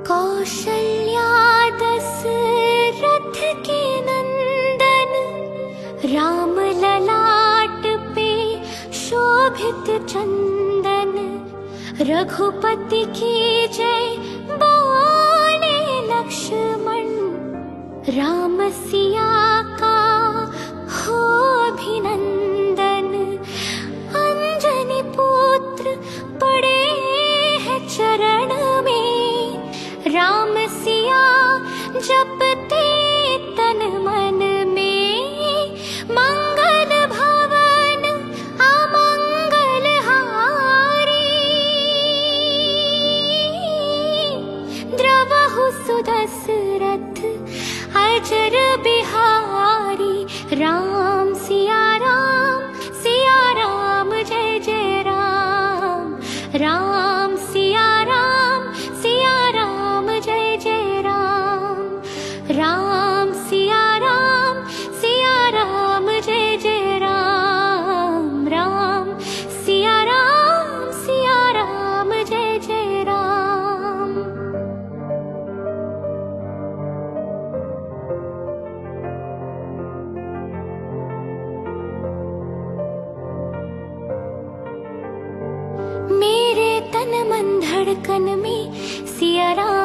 कौशल्या दशरथ के नंदन, राम ललाट पे शोभित चंदन। रघुपति की जय बोले लक्ष्मण, राम सिया का हो अभिनंदन। अंजनी पुत्र पड़े हैं चरण में, राम सिया जपते तन मन में। मंगल भवन अमंगल हारी, द्रवहु सुदशरथ अजर बिहारी। राम सिया राम जय जय राम। राम सिया राम जय जय राम। राम सिया राम जय जय राम। राम सिया राम जय जय राम। मेरे तन मन धड़कन में सिया राम